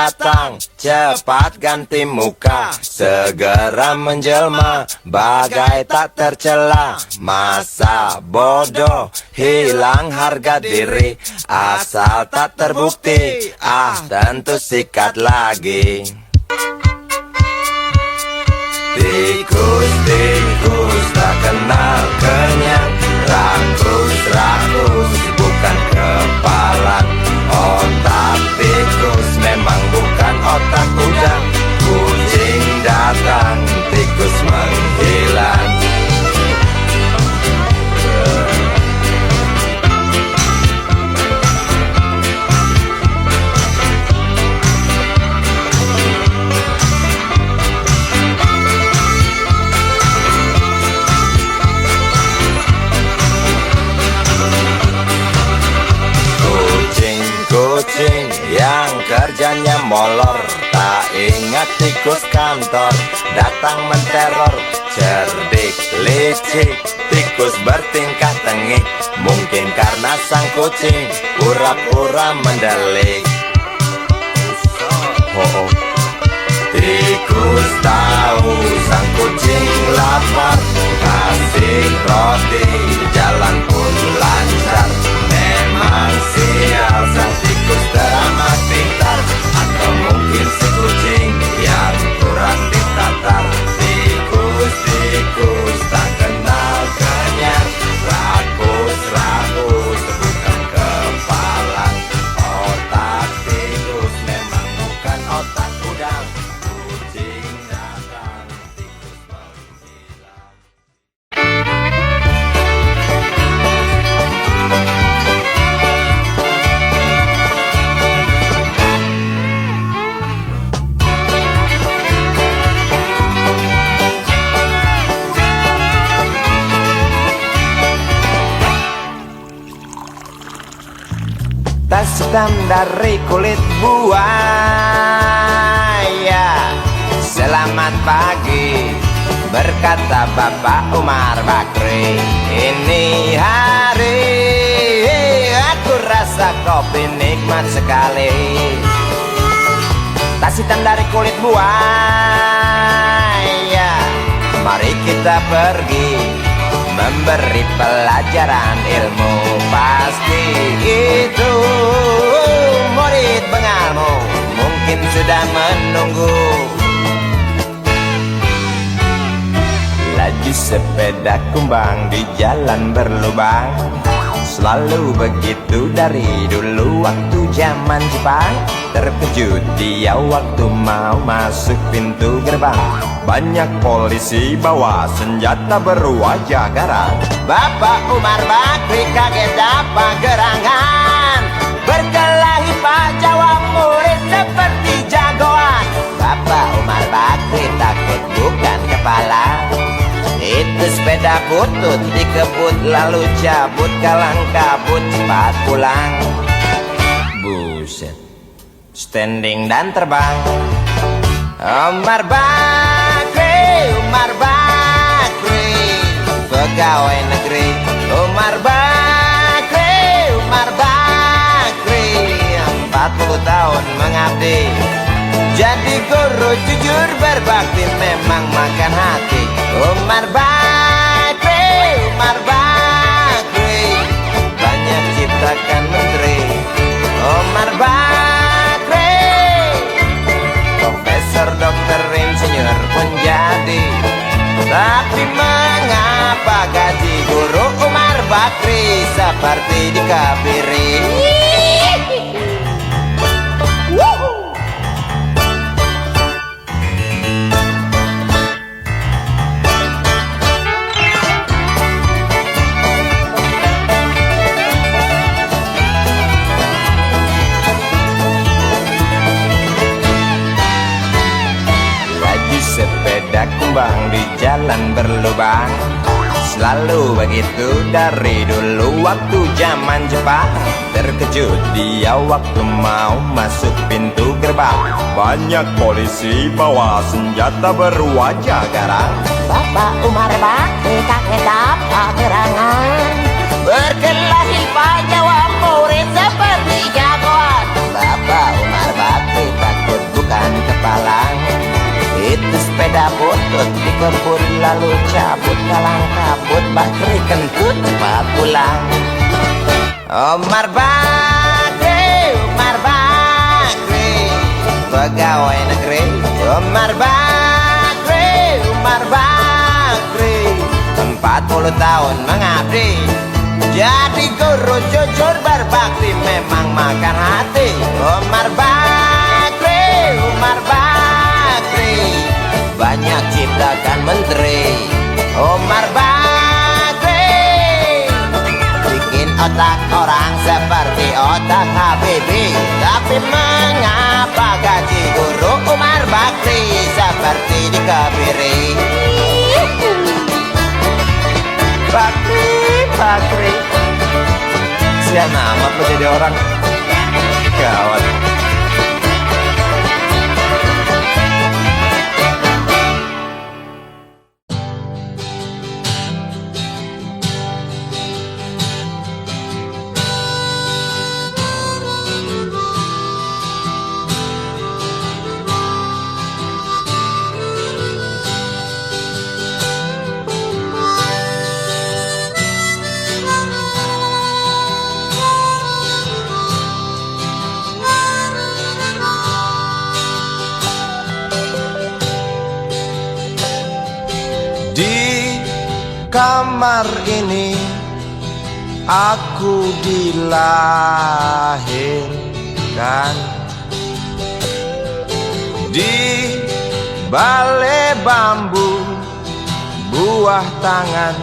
datang, cepat ganti muka, segera menjelma, bagai tak tercela. Masa bodoh, hilang harga diri, asal tak terbukti, tentu sikat lagi. Tikus-tikus tak kenal kenyang, rakus-rakus bukan kepalan. Otak tikus memang bukan otak udang, kucing datang, tikus menghilang. Kucing yang kerjanya molor, tak ingat tikus kantor, datang menteror. Cerdik, licik, tikus bertingkah tengik, mungkin karena sang kucing pura-pura mendelik. Tikus tahu sang kucing lapar, kasih roti, jalan pun lancar. Memang sial sang tikus teramat pintar, atau mungkin si kucing yang kurang ditatar. Tikus-tikus tak kenal kenyang, rakus-rakus bukan kepalang. Otak tikus memang bukan otak udang, kucing datang, tikus menghilang. Tas hitam dari kulit buaya, selamat pagi, berkata Bapak Umar Bakri. Ini hari aku rasa kopi nikmat sekali. Tas hitam dari kulit buaya, mari kita pergi memberi pelajaran ilmu. Pasti itu murid pengarmu, mungkin sudah menunggu. Laju sepeda kumbang di jalan berlubang, selalu begitu dari dulu waktu zaman Jepang. Terkejut dia waktu mau masuk pintu gerbang, banyak polisi bawa senjata berwajah garang. Bapak Umar Bakri kaget apa gerangan, berkelahi Pak jawab murid seperti jagoan. Bapak Umar Bakri takut bukan kepala, itu sepeda butut dikebut lalu cabut, kalang kabut cepat pulang. Buset, standing dan terbang. Umar Bakri, Umar Bakri, pegawai negeri. Umar Bakri, Umar Bakri, 40 tahun mengabdi, jadi guru jujur berbakti, memang makan hati. Umar Bakri, Umar Bakri, banyak ciptakan menteri. Umar Bakri, profesor, dokter, insinyur pun jadi. Tapi mengapa gaji guru Umar Bakri seperti dikebiri? Sepeda kumbang di jalan berlubang, selalu begitu dari dulu waktu zaman Jepang. Terkejut dia waktu mau masuk pintu gerbang, banyak polisi bawa senjata berwajah garang. Bapak Umar Bakri kaget apa gerangan, berkelahi Pak jawab murid seperti jagoan. Bapak Umar Bakri takut balut di kebun, lalu cabut kalang kabut, Bakri kentut cepat pulang. Umar Bakri, Umar Bakri, pegawai negeri. Umar Bakri, Umar Bakri, 40 tahun mengabdi. Jadi guru jujur berbakti, memang makan hati. Umar Bakri, Umar Bakri, banyak ciptakan menteri. Umar Bakri, bikin otak orang seperti otak Habibie. Tapi mengapa gaji guru Umar Bakri seperti dikebiri? Bakri, Bakri, sian amat lo jadi orang. Gawat. Kamar ini aku dilahirkan, di balai bambu buah tangan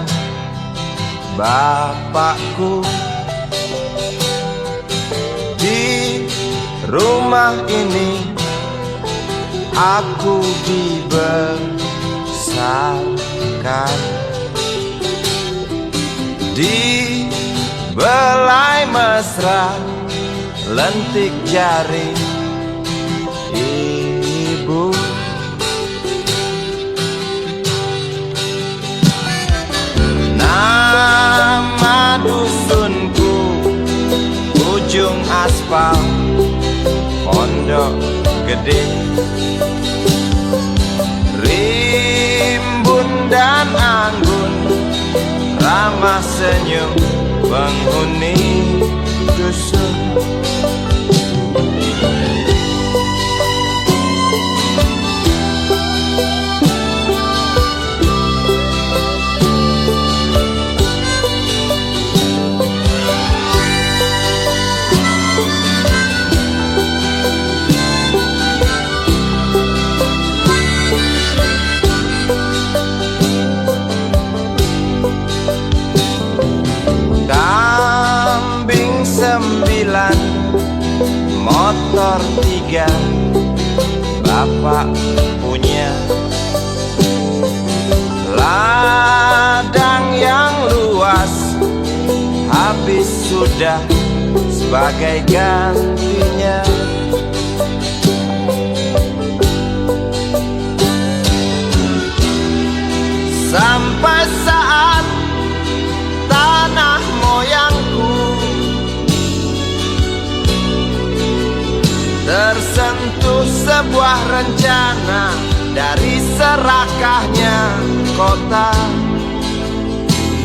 bapakku. Di rumah ini aku dibesarkan, di belai mesra lentik jari ibu. Nama dusunku ujung aspal Pondok Gede. Rimbun dan anggun ramah senyum penghuni dusun. Motor 3 bapak punya, ladang yang luas habis sudah sebagai gantinya. Sampai saat tanah moyangku tersentuh sebuah rencana, dari serakahnya kota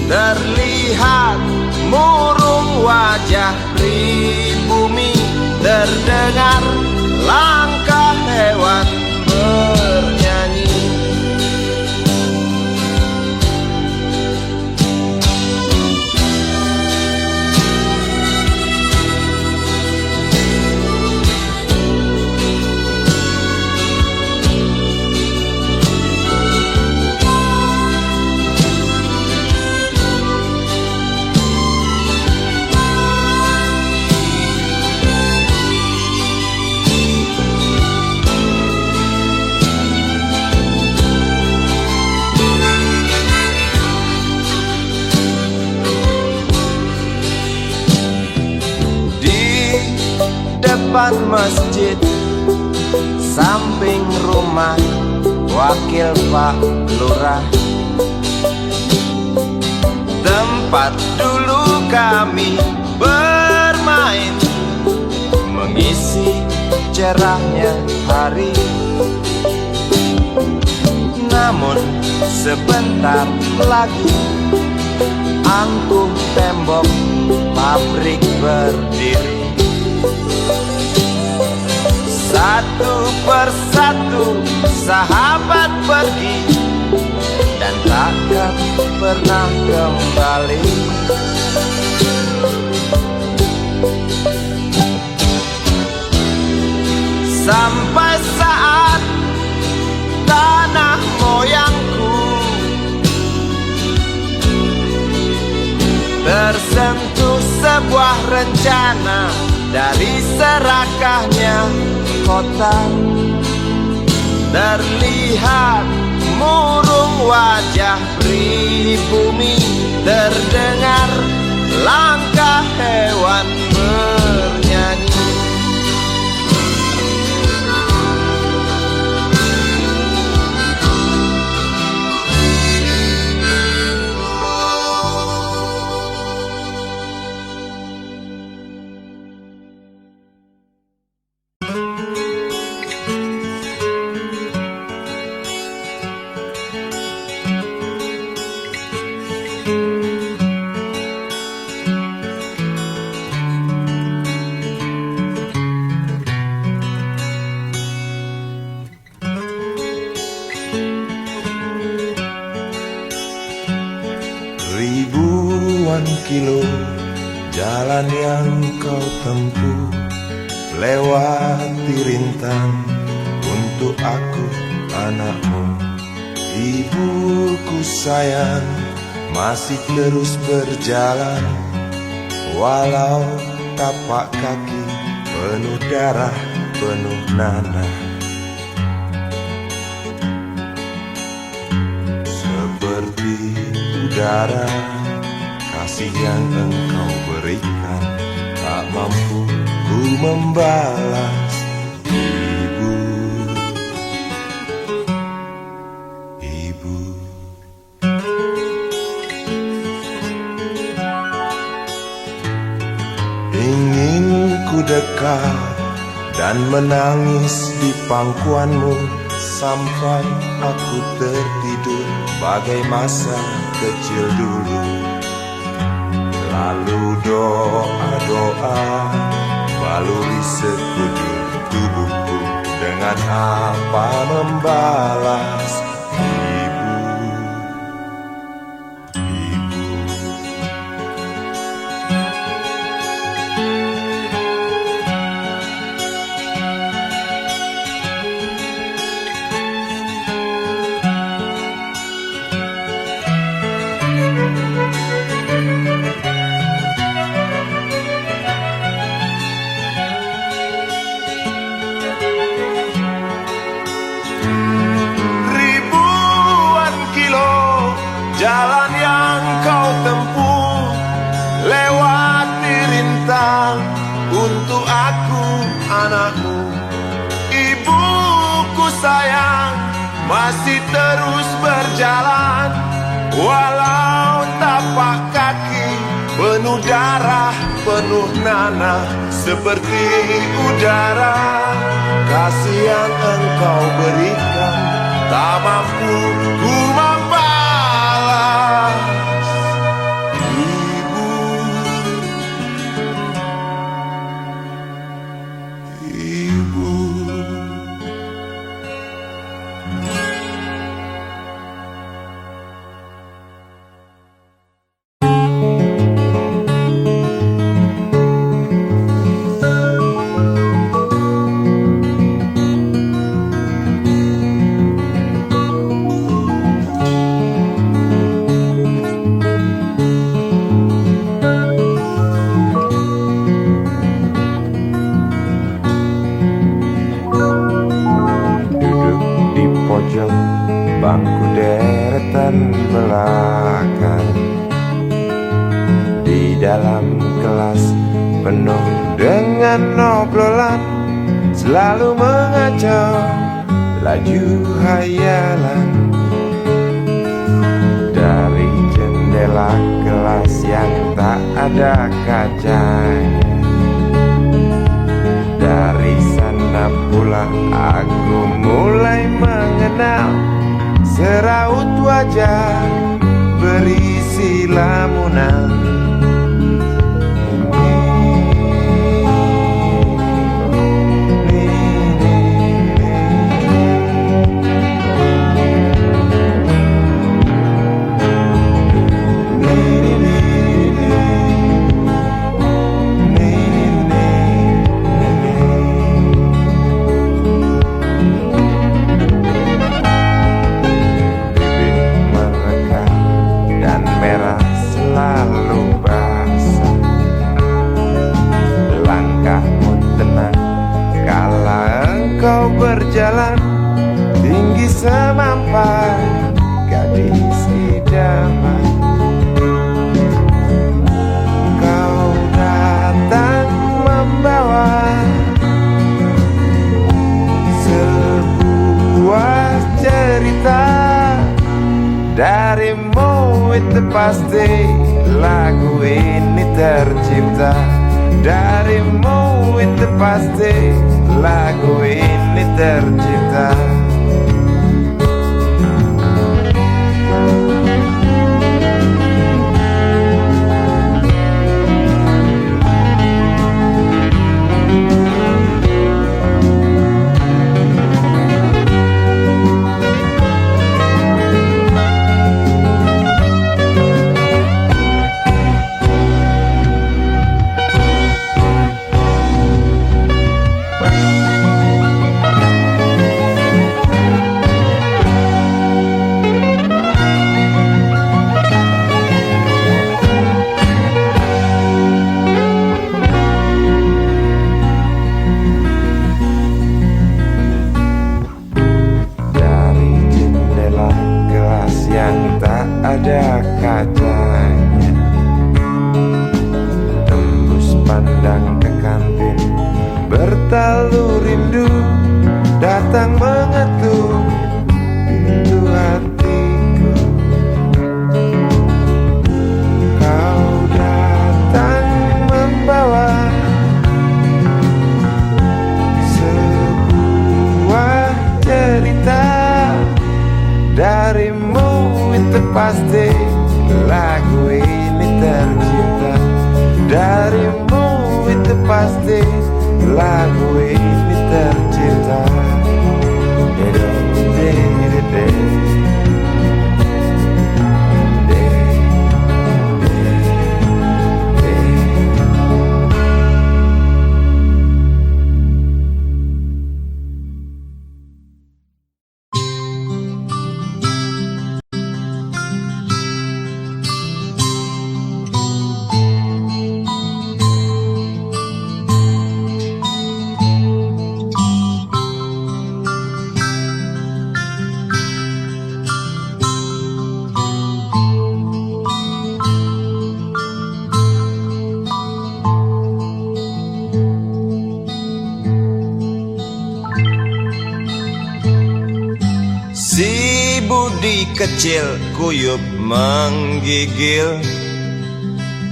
terlihat murung wajah pribumi, terdengar langkah hewan bernyanyi. Depan masjid samping rumah wakil Pak Lurah, tempat dulu kami bermain mengisi cerahnya hari. Namun sebentar lagi angkuh tembok pabrik berdiri. Satu persatu sahabat pergi dan takkan pernah kembali. Sampai saat tanah moyangku tersentuh sebuah rencana dari serakahnya kota. Terlihat murung wajah pribumi, terdengar langkah hewan bernyanyi. Ribuan kilo jalan yang kau tempuh, lewati rintang untuk aku anakmu. Ibuku sayang masih terus berjalan, walau tapak kaki penuh darah, penuh nanah. Seperti udara, kasih yang engkau berikan tak mampu ku membalas. Ibu, ibu. Ingin ku dekat dan menangis di pangkuanmu sampai aku tertidur bagai masa kecil dulu. Lalu doa-doa baluri sekujur tubuhku, dengan apa membalas. Ibu, ibu. Jalan yang kau tempuh, lewati rintang untuk aku anakmu. Ibuku sayang masih terus berjalan, walau tapak kaki penuh darah, penuh nanah. Seperti udara, kasih yang engkau berikan tak mampu ku membalas. Bangku deretan belakang, di dalam kelas penuh dengan obrolan, selalu mengacau laju hayalan. Dari jendela kelas yang tak ada kacanya, dari sana pula aku mulai mengenal itu pasti lagu ini tercipta. Darimu itu pasti lagu ini tercipta. Ada kacanya, tembus pandang ke kantin, bertalu rindu datang mengetuk pintu hatiku. Kau datang membawa sebuah cerita. Darimu itu pasti lagu ini tercipta. Darimu itu pasti lagu ini tercipta. Si Budi kecil kuyup menggigil,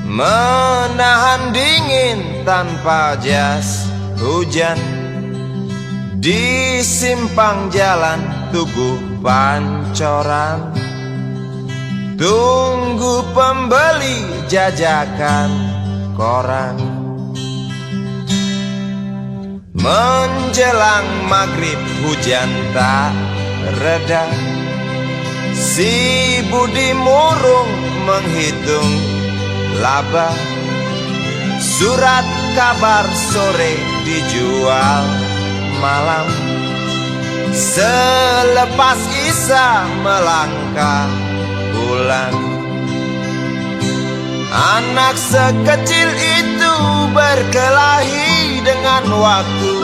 menahan dingin tanpa jas hujan. Di simpang jalan Tugu Pancoran, tunggu pembeli jajakan koran. Menjelang maghrib hujan tak reda, si Budi murung menghitung laba. Surat kabar sore dijual malam. Selepas Isya melangkah pulang. Anak sekecil itu berkelahi dengan waktu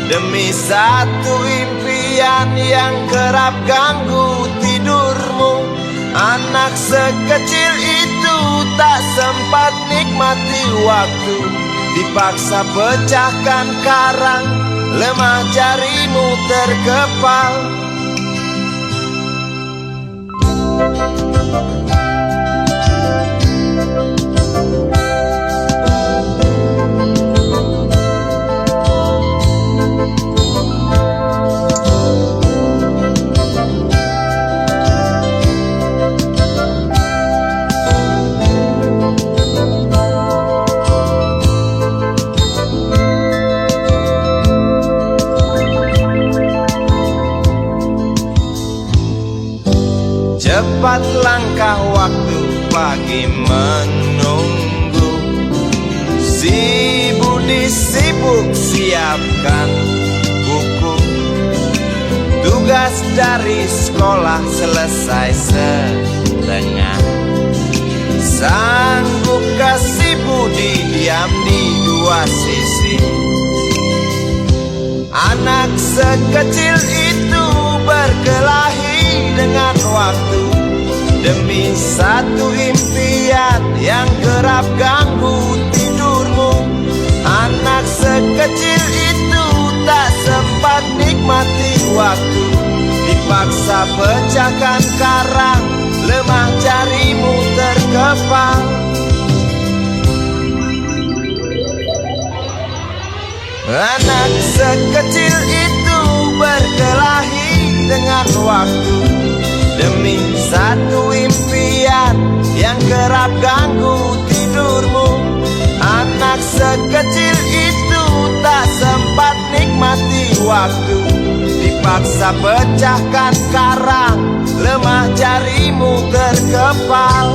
demi satu impian yang kerap ganggu tidurmu. Anak sekecil itu tak sempat nikmati waktu, dipaksa pecahkan karang, lemah jarimu terkepal. Cepat langkah waktu pagi menunggu. Si Budi sibuk siapkan buku. Tugas dari sekolah selesai setengah. Sanggupkah si Budi diam di dua sisi? Anak sekecil itu berkelahi dengan waktu demi satu impian yang kerap ganggu tidurmu. Anak sekecil itu tak sempat nikmati waktu, dipaksa pecahkan karang, lemah jarimu terkepal. Anak sekecil itu berkelahi dengan waktu demi satu impian yang kerap ganggu tidurmu. Anak sekecil itu tak sempat nikmati waktu, dipaksa pecahkan karang, lemah jarimu terkepal.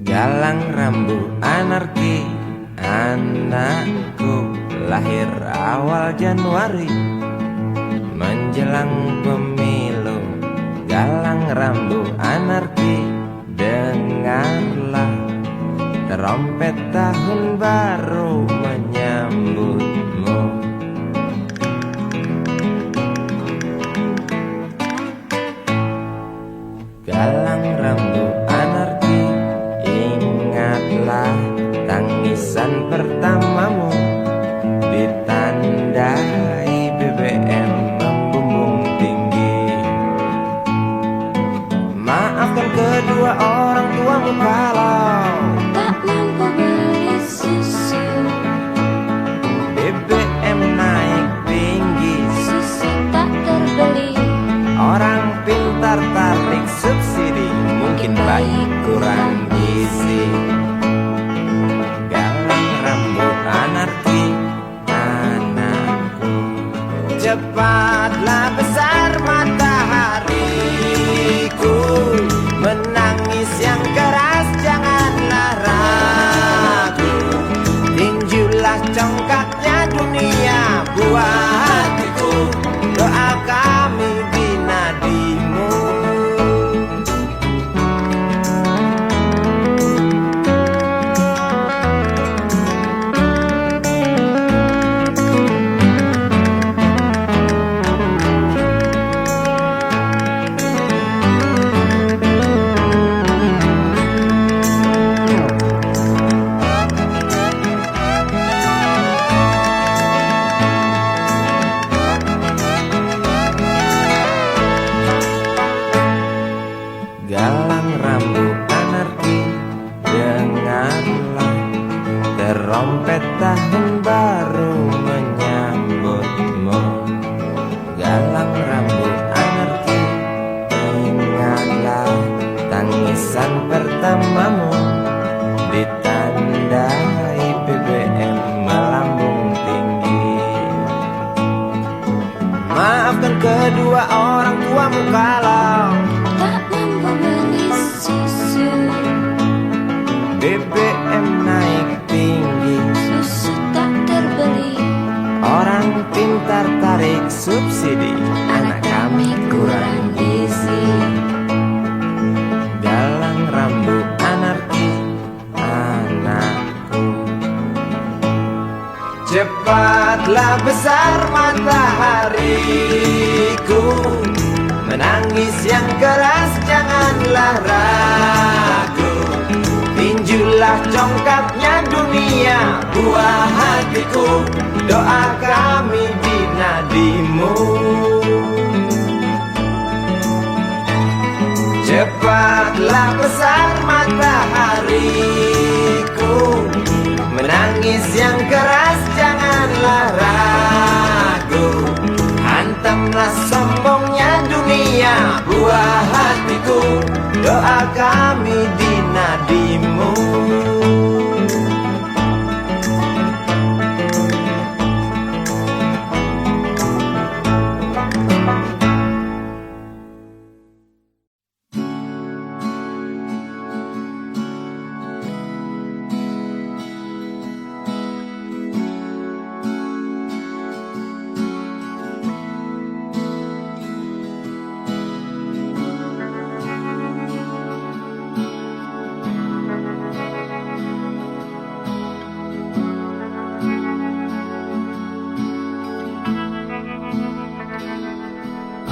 Galang rambu anarki, anakku lahir awal Januari menjelang pemilu. Galang rambu anarki, dengarlah trompet tahun baru menyambutmu. Galang rambu anarki, ingatlah tangisan pertamamu ditandai BBM membumbung tinggi. Maafkan kedua orang tuamu kalau tak mampu beli susu. BBM naik tinggi, Susu tak terbeli. orang pintar tarik subsidi, mungkin baik kurang gizi. Galang rambut anarki, anakku, cepatlah besar matahariku, menangis yang keras janganlah ragu, tinjulah congkaknya dunia buah hatiku, doa kami di nadimu. Galang rambut anarki, dengarlah trompet tahun baru menyambutmu. Galang rambut anarki, ingatlah tangisan pertamamu ditandai BBM melambung tinggi. Maafkan kedua orang tuamu kalau Tak mampu beli susu. BBM naik tinggi, Susu tak terbeli. orang pintar tarik subsidi, anak kami kurang gizi. Galang rambut anarki, anakku, cepatlah besar matahariku, menangis yang keras janganlah ragu, tinjulah congkaknya dunia buah hatiku, doa kami di nadimu. Cepatlah besar matahariku, menangis yang keras janganlah ragu, hantamlah sombongnya dunia buah hatiku, doa kami di nadimu.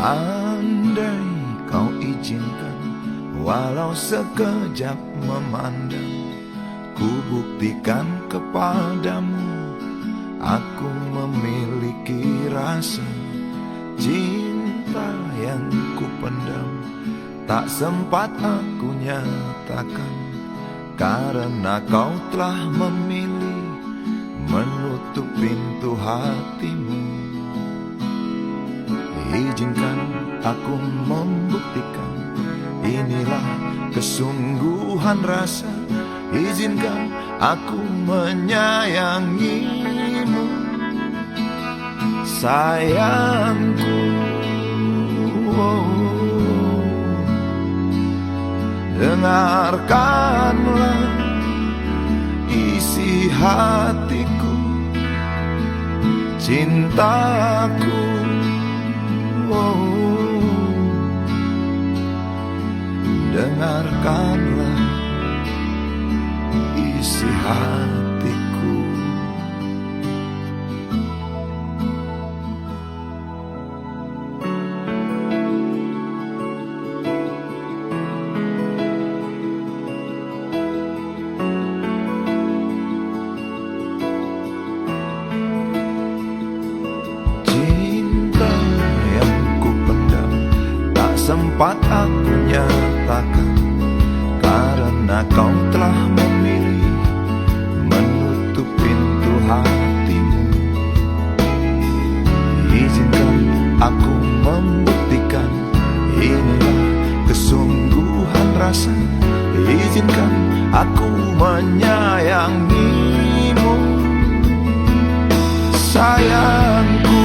Andai kau izinkan, walau sekejap memandang, ku buktikan kepadamu, aku memiliki rasa cinta yang ku pendam. Tak sempat aku nyatakan, karena kau telah memilih menutup pintu hatimu. Izinkan aku membuktikan, inilah kesungguhan rasa. Izinkan aku menyayangimu, sayangku. Dengarkanlah isi hatiku, cintaku. Dengarkanlah isi hatiku. Sempat aku nyatakan, karena kau telah memilih menutup pintu hatimu. Izinkan aku membuktikan, inilah kesungguhan rasa. Izinkan aku menyayangimu, sayangku.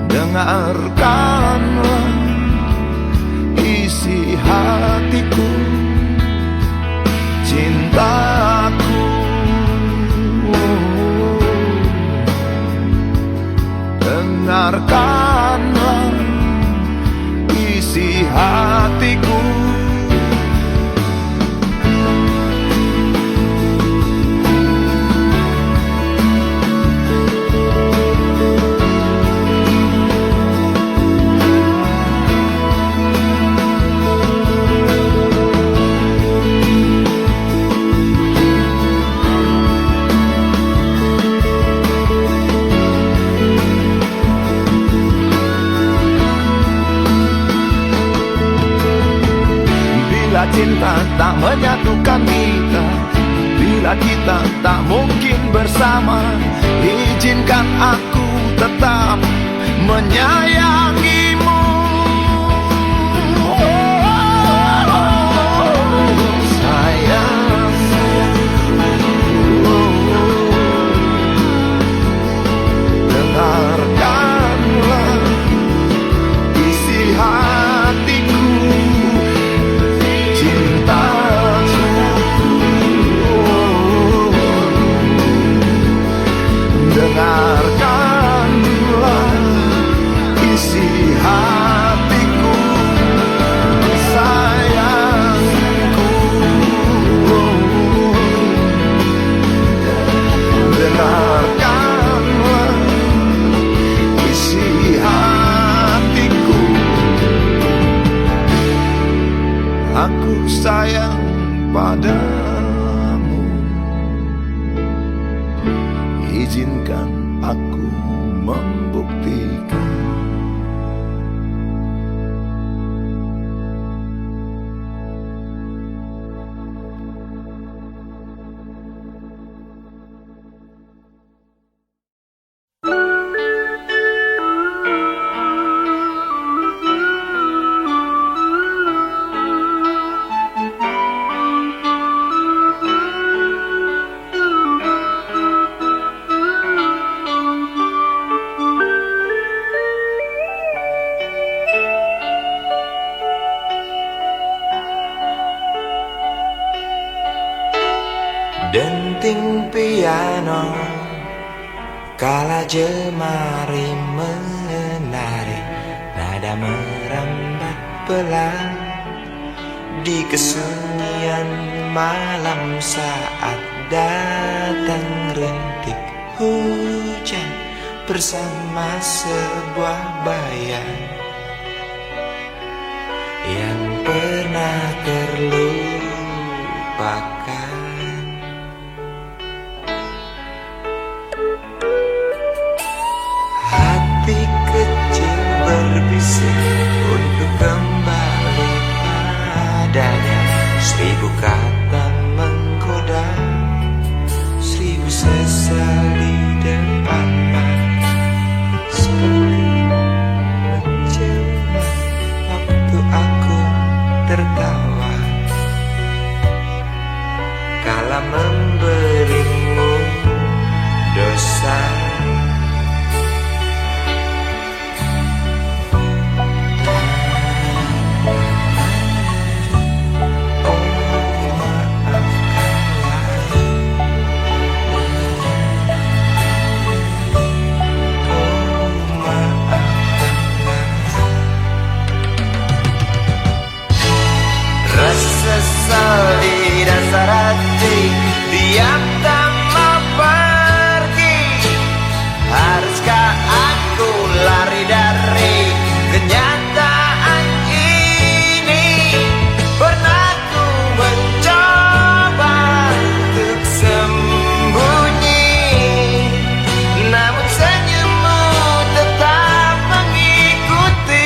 Dengarkanlah isi hatiku, cintaku. Dengarkanlah isi hatiku. Bila cinta tak menyatukan kita, bila kita tak mungkin bersama, izinkan aku tetap menyayangimu. Sayang, dengarkanlah isi hatiku, dengarkanlah isi hatiku, sayangku. Dengarkanlah isi hatiku. Aku sayang padamu, izinkan aku membuktikan. Denting piano kala jemari menari, nada merambat pelan di kesunyian malam saat datang rintik hujan. bersama sebuah bayang yang pernah terlupakan. Hati kecil berbisik untuk kembali padanya. 1000 kata menggoda, 1000 sesal di depan mata. Seperti menjelma waktu aku tertawa kala memberimu dosa. Sesal di dasar hati, diam tak mau pergi. Haruskah aku lari dari kenyataan ini? Pernah ku mencoba untuk sembunyi, namun senyummu tetap mengikuti.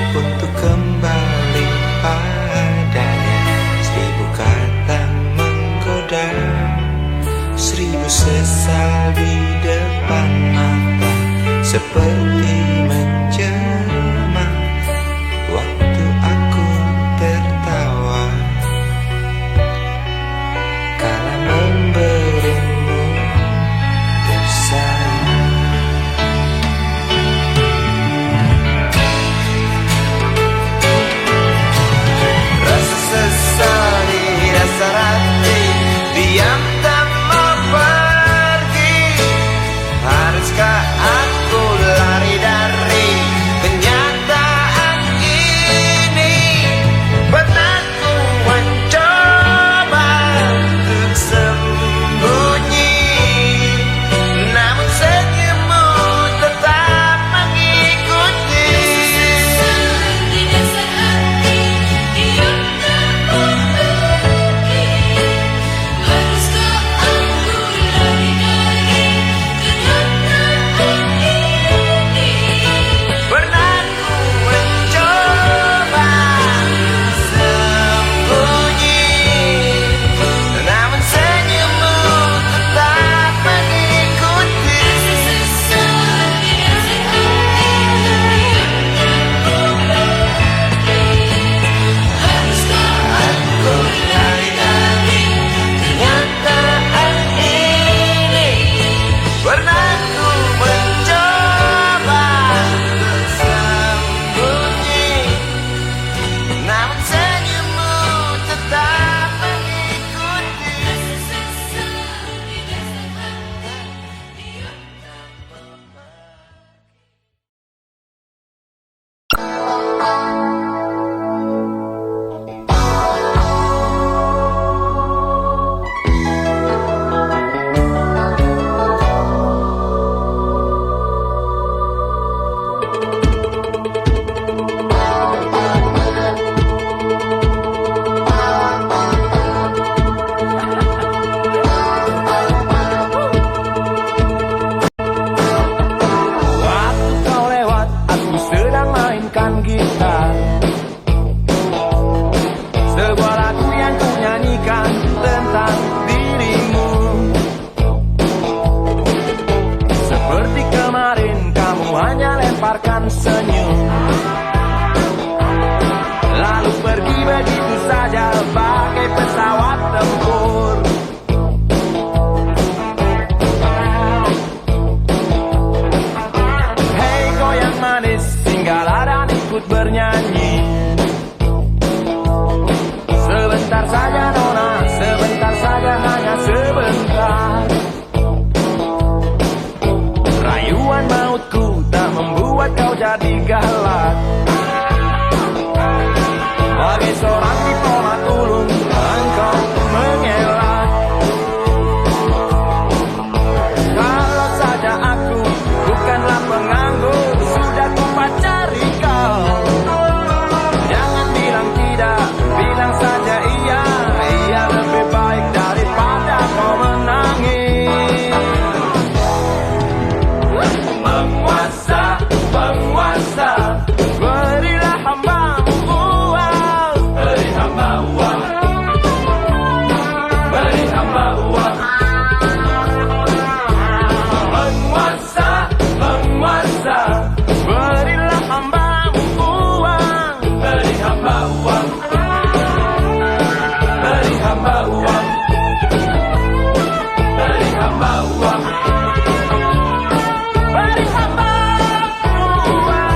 Untuk kembali padanya. 1000 kata menggoda, 1000 sesal di depan mata. Seperti menjelma waktu aku tertawa kala memberimu dosa. Sesal di dasar hati, diam tak mau pergi. Haruskah aku lari dari kenyataan ini? Pernah ku mencoba untuk sembunyi, namun senyummu tetap mengikuti. Di dasar hati, diam tak mau pergi. Haruskah aku lari dari kenyataan ini? Pernah ku mencoba sembunyi, namun senyummu tetap mengikuti. Sesal di dasar hati, diam tak mau pergi. Haruskah aku lari dari Kenyataan ini, pernah ku mencoba untuk sembunyi, namun senyummu tetap mengikuti. Waktu kau lewat, aku sedang mainkan gitar. Sebuah lagu yang ku nyanyikan tentang dirimu. Seperti kemarin kamu hanya lemparkan senyum, lalu pergi begitu saja bagai ikut bernyanyi. Sebentar saja nona, sebentar saja, hanya sebentar. Rayuan mautku tak membuat kau jadi galak. Bagi seorang diplomat ulung, engkau mengelak. Kalau saja aku bukanlah penganggur, sudah ku pacari kau. Jangan bilang tidak, bilang saja iya. Iya lebih baik daripada kau menangis. Penguasa, penguasa, berilah hambamu uang. Beri hamba uang. Beri hamba uang. Penguasa, penguasa, berilah hambamu uang. Beri hamba uang. Beri hamba uang. Beri hamba uang. Beri hamba uang.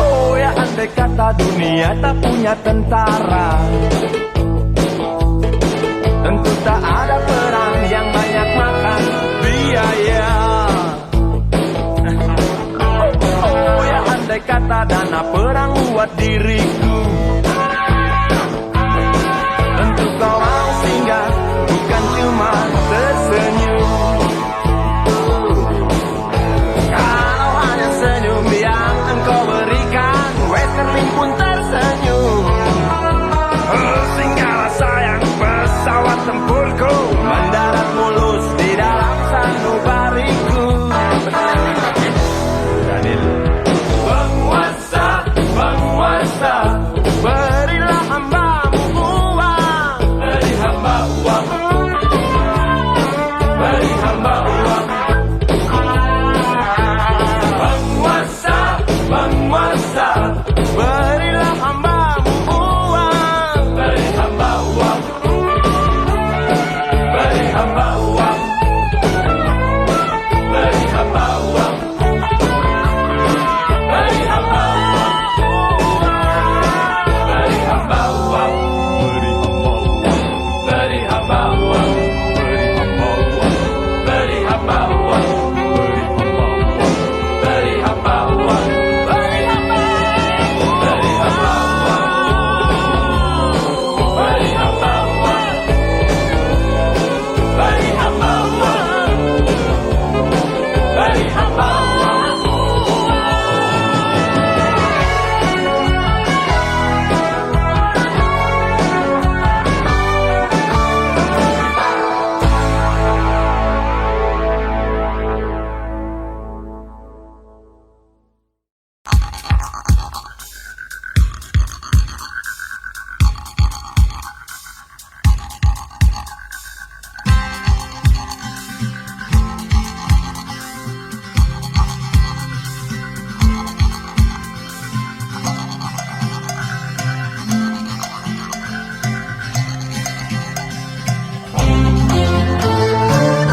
Oh ya, andai kata dunia tak punya tentara, tentu tak ada perang yang banyak makan biaya. Oh ya, andai kata dana perang buat diriku, tentu kau mau singgah, bukan cuma tersenyum. Kalau hanya senyum yang engkau berikan, Westerling pun tersenyum. Singgahlah sayang, pesawat tempurku mendarat mulus di dalam sanubariku. Penguasa, penguasa, berilah hambamu uang. Beri hamba uang. Beri hamba uang. Penguasa, penguasa, berilah hambamu uang. Beri hamba uang. Beri hamba uang. Beri hamba uang. Beri hamba uang. Beri hamba uang. Beri hamba uang. Beri hamba uang. Beri hamba uang. Beri hamba. Beri hamba uang. Beri hamba uang. Beri hamba uang. Beri hamba uang.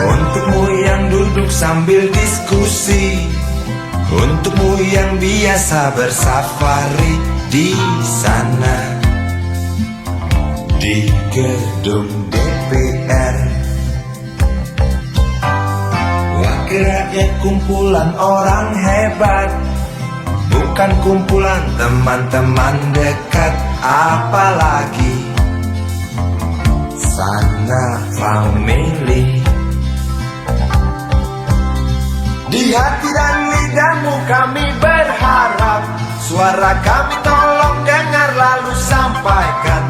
Untukmu yang duduk sambil diskusi, untukmu yang biasa bersafari di sana, di gedung DPR. Wakil rakyat kumpulan orang hebat, bukan kumpulan teman-teman dekat, apalagi sana family. Di hati dan lidahmu kami berharap, suara kami tolong dengar lalu sampaikan.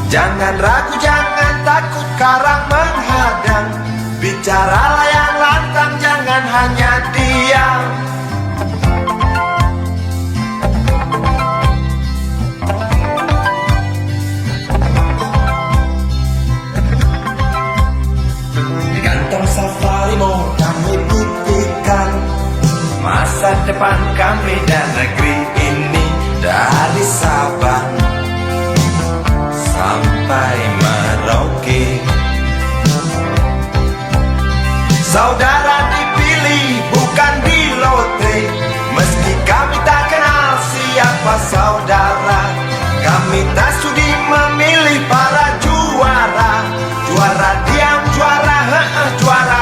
Jangan ragu, jangan takut karang menghadang, bicaralah yang lantang, jangan hanya dia. Di kantong safarimu kami titipkan masa depan kami dan negeri ini, dari Sabang sampai Merauke. Saudara dipilih bukan di lotre, meski kami tak kenal siapa saudara. Kami tak sudi memilih para juara, juara diam, juara juara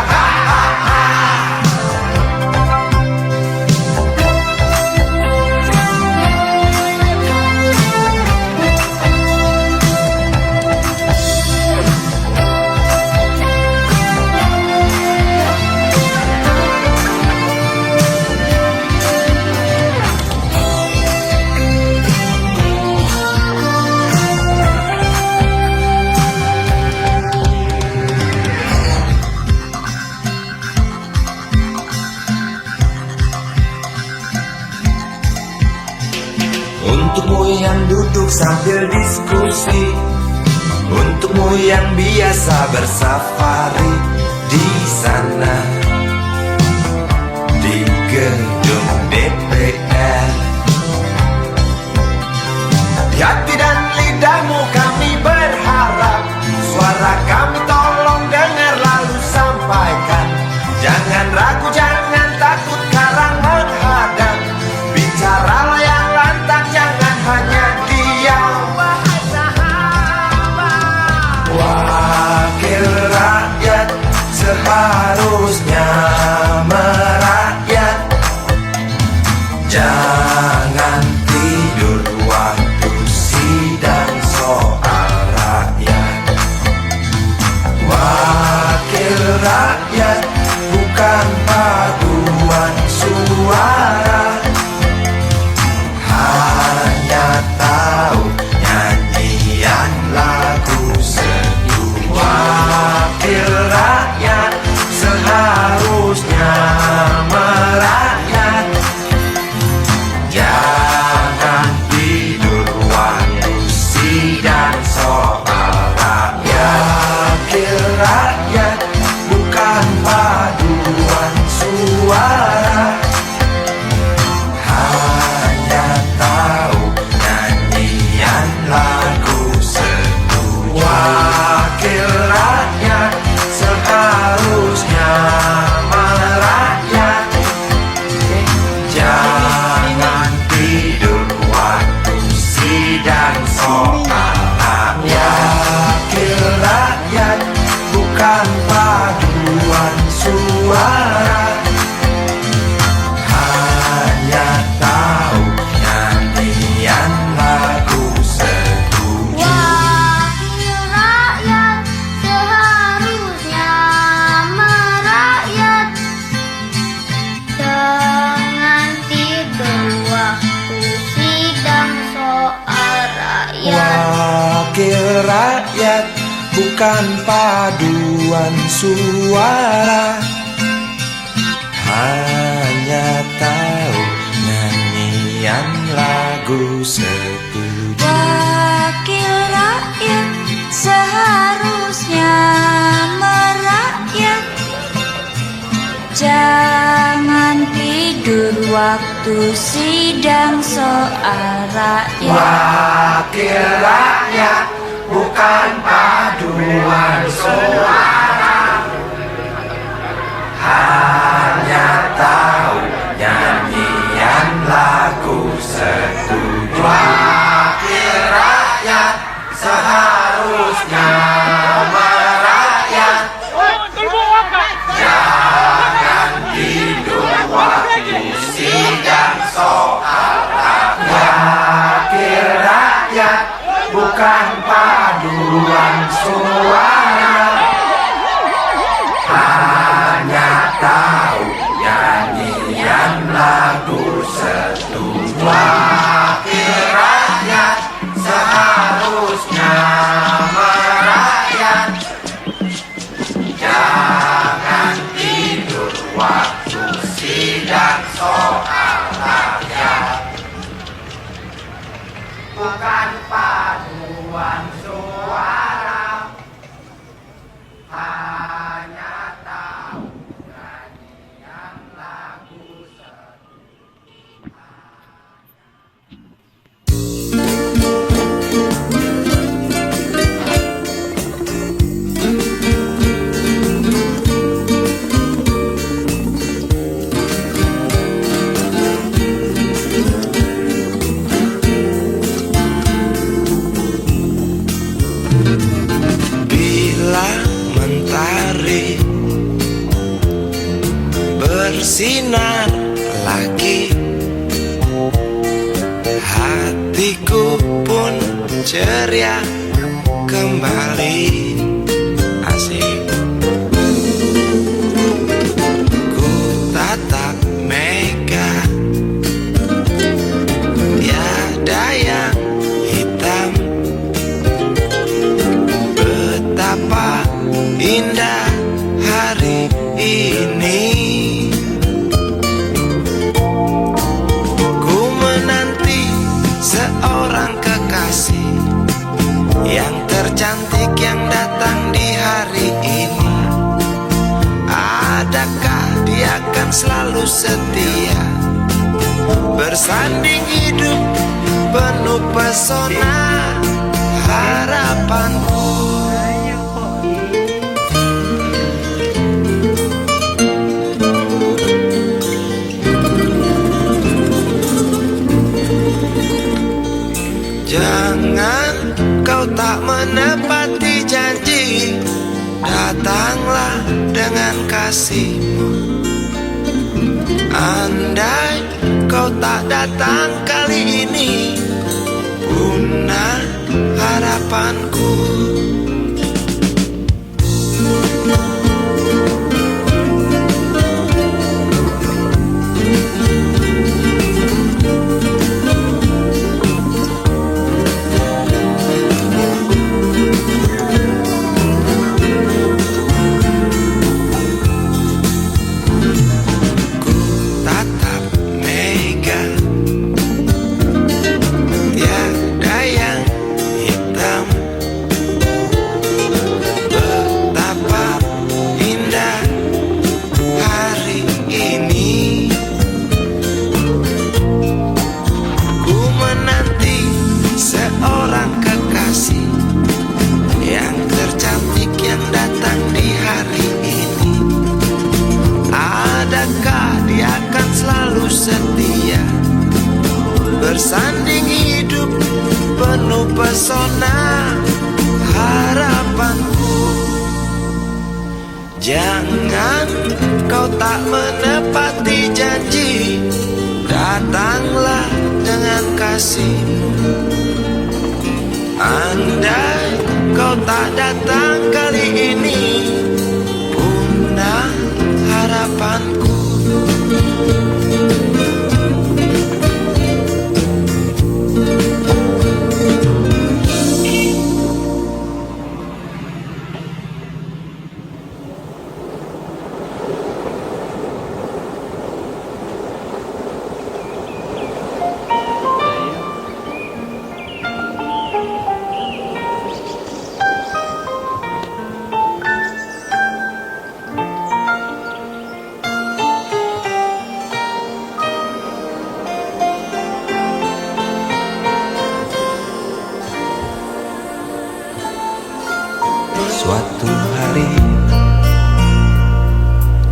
Untukmu yang duduk sambil diskusi, untukmu yang biasa bersafari di sana, di gedung DPR. Di hati dan lidahmu kami berharap, suara kami tolong dengar lalu sampaikan. Jangan ragu, jangan takut karang menghadap, bicaralah yang lantang, jangan hanya diam. Wakil rakyat seharusnya merakyat, jangan tidur waktu sidang soal rakyat. Wakil rakyat bukan paduan suara, hanya tahu nyanyian lagu seduh. Wakil rakyat seharusnya merakyat, jangan tidur waktu sidang soal rakyat. Wakil rakyat bukan paduan suara, hanya tahu nyanyian lagu seduh. Wakil rakyat seharusnya merakyat, jangan tidur waktu sidang soal rakyat. Wakil rakyat bukan paduan suara, hanya tahu nyanyian lagu setuju. Wakil rakyat seharusnya merakyat, jangan tidur waktu sidang soal rakyat. Wakil rakyat bukan paduan suara, hanya tahu nyanyian lagu setuju. Wakil rakyat seharusnya merakyat, jangan tidur waktu sidang soal rakyat. Wakil rakyat bukan paduan suara, hanya tahu nyanyian lagu setuju. Wakil rakyat seharusnya merakyat, jangan tidur waktu sidang soal rakyat. Wakil rakyat bukan paduan suara, hanya tahu nyanyi sidang soal rakyat, bukan paduan suara, hanya tahu nyanyian lagu sedih. Bila mentari bersinar lagi, hatiku pun ceria kembali. Asik. Ku tatap mega, tiada yang hitam. Betapa indah hari ini. Ku menanti seorang kekasih yang tercantik yang datang di hari ini. Adakah dia akan selalu setia, bersanding hidup penuh pesona harapanku. Jangan kau tak menepati janji, datanglah dengan kasihmu. Andai kau tak datang kali ini, punah harapanku. Setia bersanding hidup penuh pesona harapanku. Jangan kau tak menepati janji, datanglah dengan kasihmu. Andai kau tak datang kali ini, punah harapanku. Suatu hari,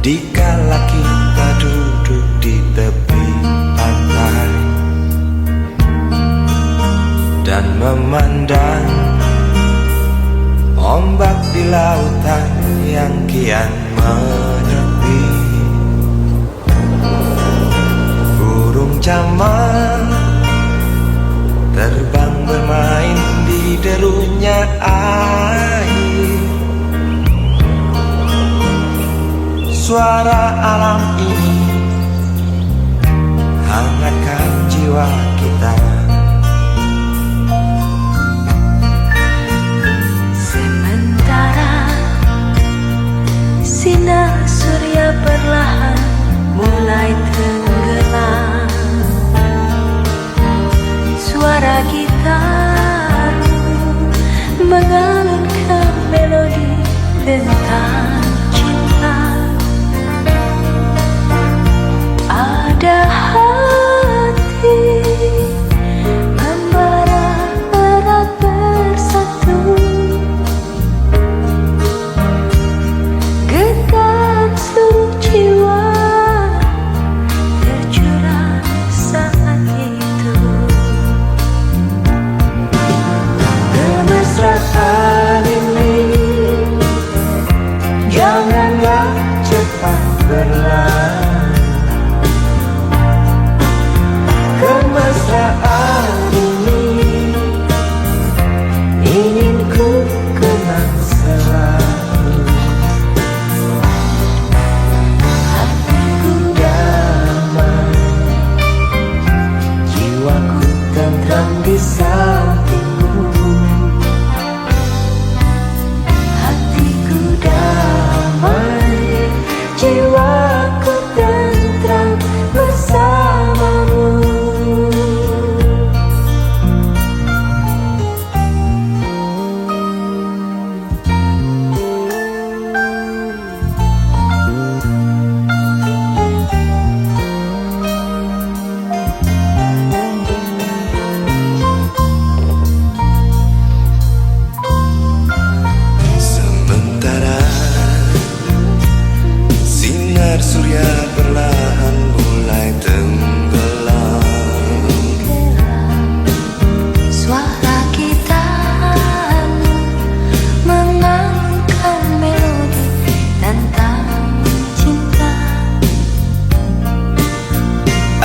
dikala kita duduk di tepi pantai dan memandang ombak di lautan yang kian menyepi, burung camar terbang bermain di derunya air. Suara alam ini hangatkan jiwa kita. Sementara sinar surya perlahan mulai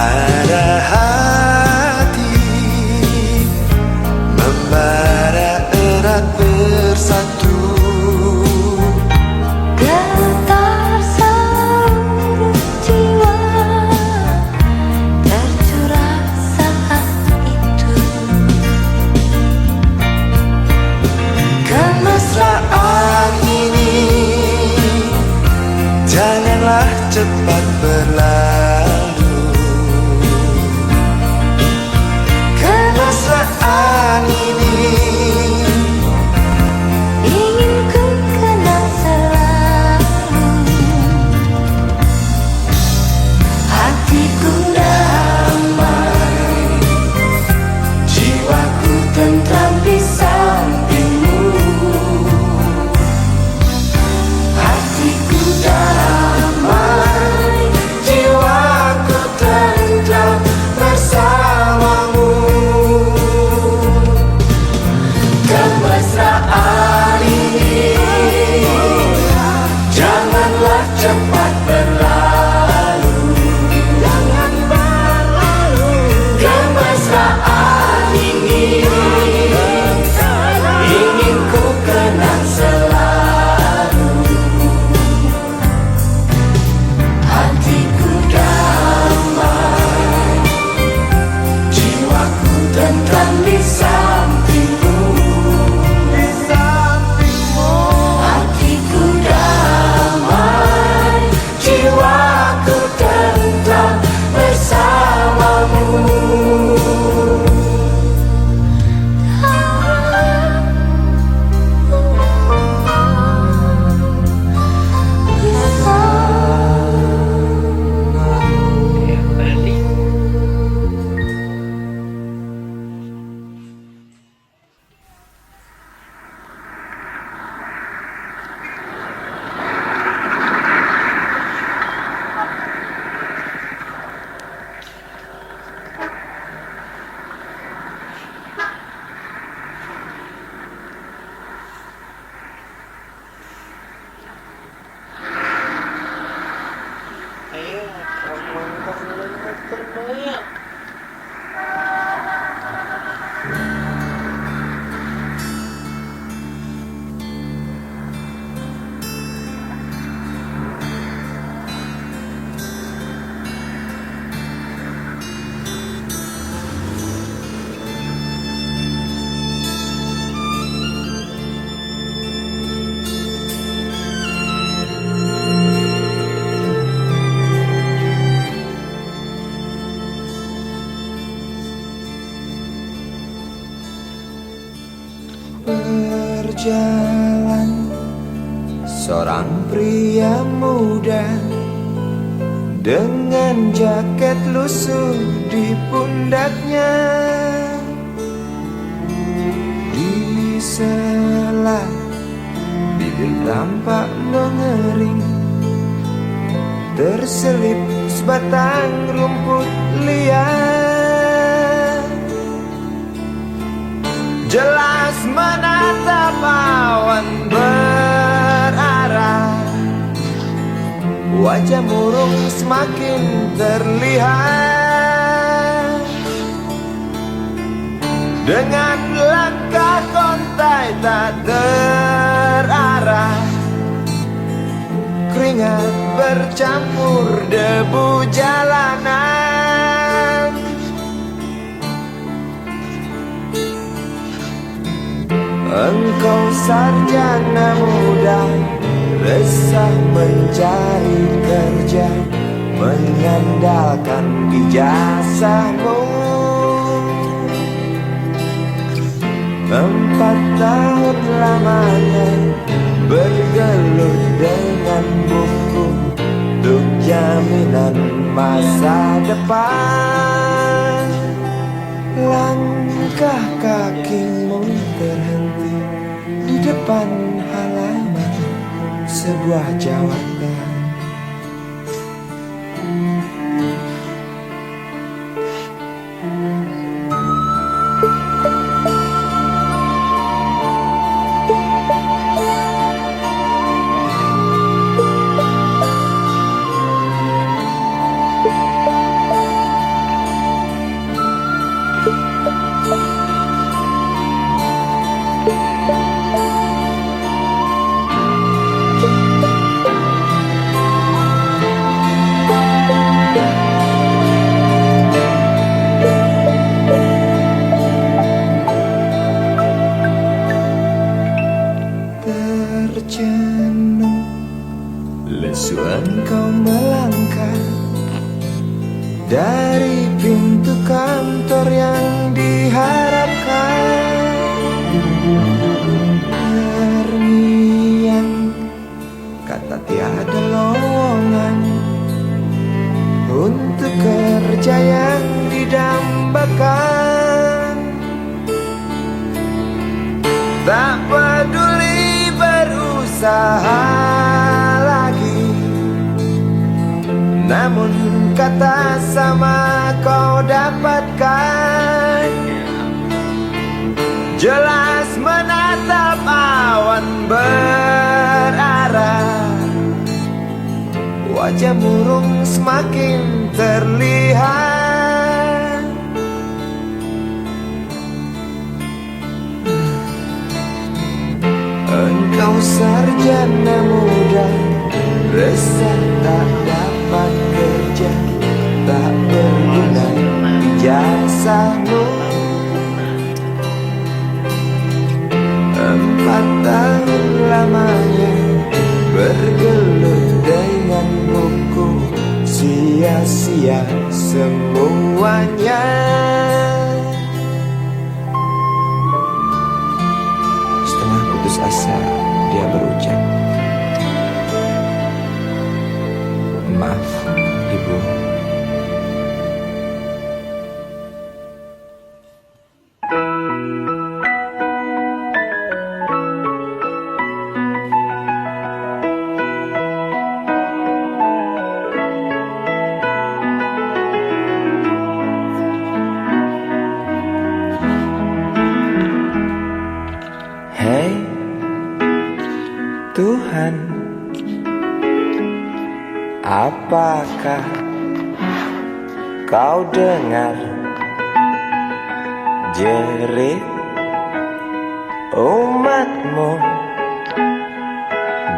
Ada hati membara erat bersatu, Getar seluruh jiwa tercurah saat itu. Kemesraan ini janganlah cepat berlalu. Kemesraan ini Ingin ku kenang selalu. Hatiku damai, jiwaku tentram di sampingmu. Hatiku damai, jiwaku tentram bersamamu. Kemesraan ini janganlah cepat berlalu. Jangan berlalu. Kemesraan ini ingin ku kenang selalu. Hatiku damai, jiwaku tentram di sampingmu. Hatiku damai, jiwaku tentram bersamamu. Berjalan seorang pria muda dengan jaket lusuh di pundaknya. Di sela bibir tampak mengering, terselip sebatang rumput liar. Jelas menatap awan berarah, wajah murung semakin terlihat. Dengan langkah kontai tak terarah, keringat bercampur debu jalanan. Engkau sarjana muda, resah mencari kerja, mengandalkan ijazahmu. 4 tahun lamanya bergelut dengan buku untuk jaminan masa depan. Langkah kakimu terhenti di depan halaman sebuah jawatan. dari pintu kantor yang diharapkan. Terngiang kata tiada lowongan untuk kerja yang didambakan. Tak peduli berusaha lagi, namun kata sama kau dapatkan. Jelas menatap awan berarah, wajah murung semakin terlihat. Engkau sarjana muda, resah tak dapat kerja, tak berguna jasamu. 4 tahun lamanya bergelut dengan buku, sia-sia semuanya. Setelah putus asa, dia berucap, "Maaf, Ibu." Hei Tuhan, apakah kau dengar jerit umatmu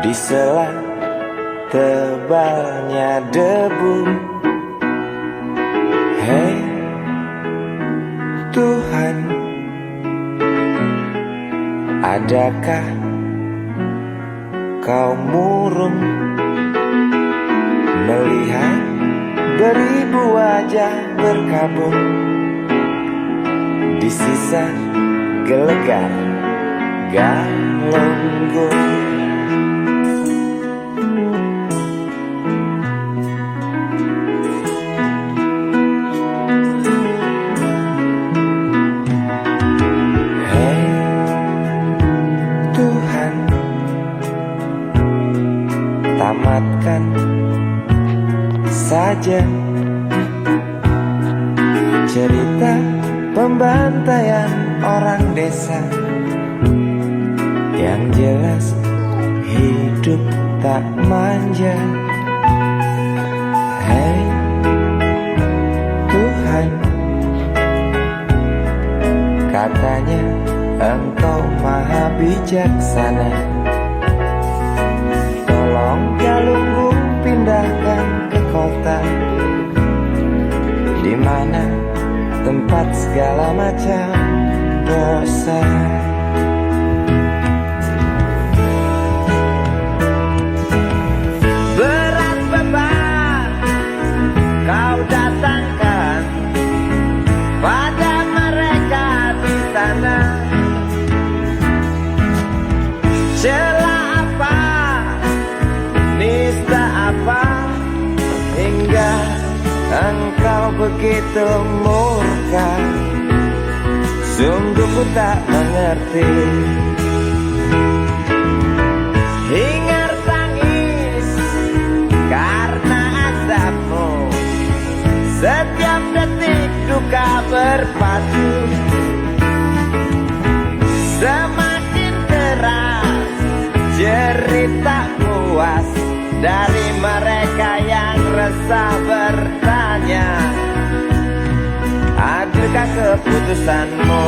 di sela tebalnya debu? Hei Tuhan, adakah kau murung melihat beribu wajah berkabung di sisa gelegar Galunggung? Tamatkan saja cerita pembantaian orang desa. Yang jelas hidup tak manja. Hei Tuhan, katanya Engkau maha bijaksana. Galunggung pindahkan ke kota, di mana tempat segala macam dosa. Berat beban kau datangkan pada mereka di sana. Celah apa, nista apa, hingga engkau begitu murka. Sungguh ku tak mengerti. Hingar tangis karena azabmu, setiap detik duka berpatu. Semakin keras cerita puas dari mereka yang resah bertanya, adilkah keputusanmu?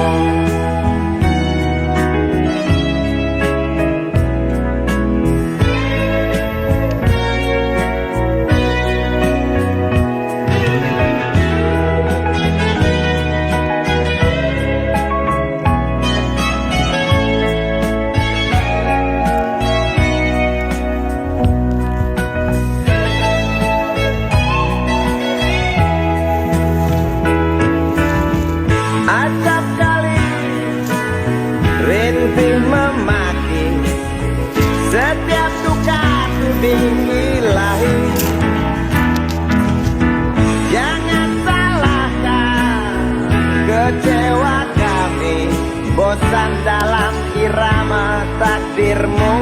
hadirmu,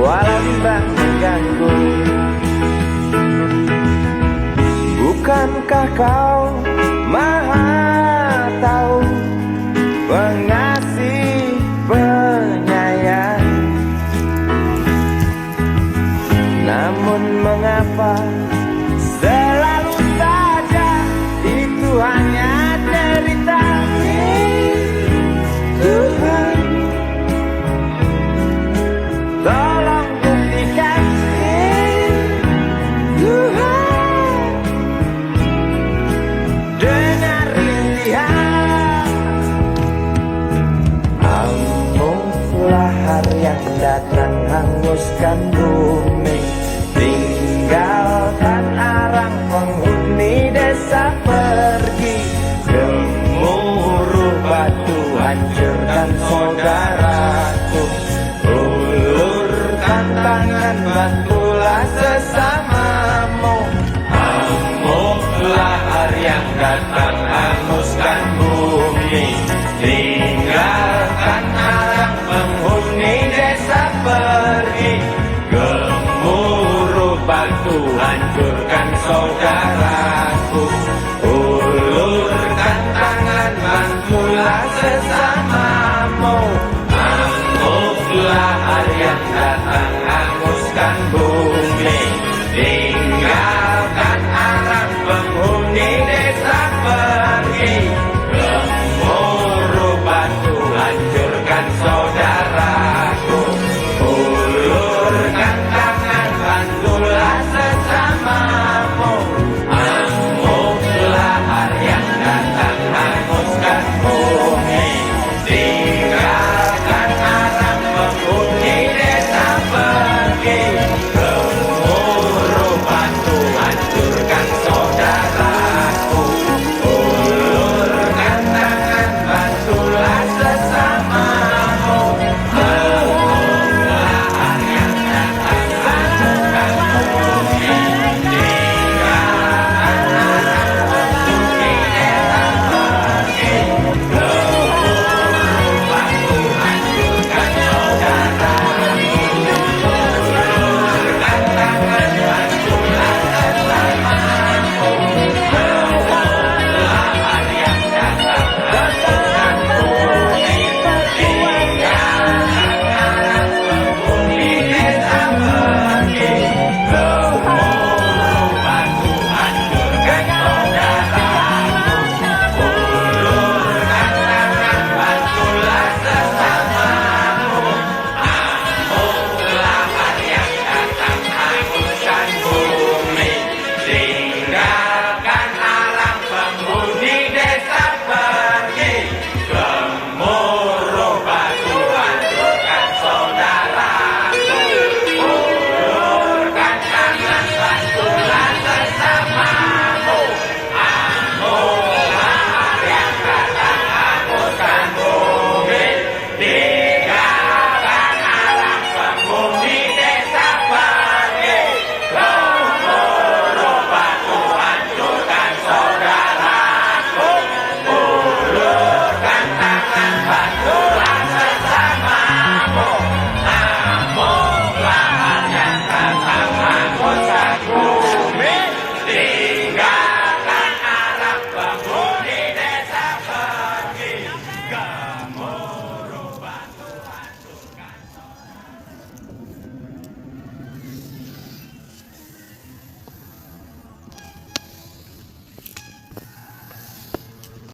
walau bimbang mengganggu. Bukankah kau maha tahu, pengasih penyayang? Namun mengapa selalu saja itu hanya cerita? Tuhan, tolong buktikan. Tuhan, dengar rintihan. Amuklah hari yang datang hanguskan bumi, tinggalkan arang penghuni desa pergi. Gemuruh batu hancurkan saudaraku, ulurkan tangan bantulah sesamamu. Amuklah hari yang datang hanguskan bumi, tinggalkan arang penghuni desa pergi. Gemuruh batu hancurkan saudara.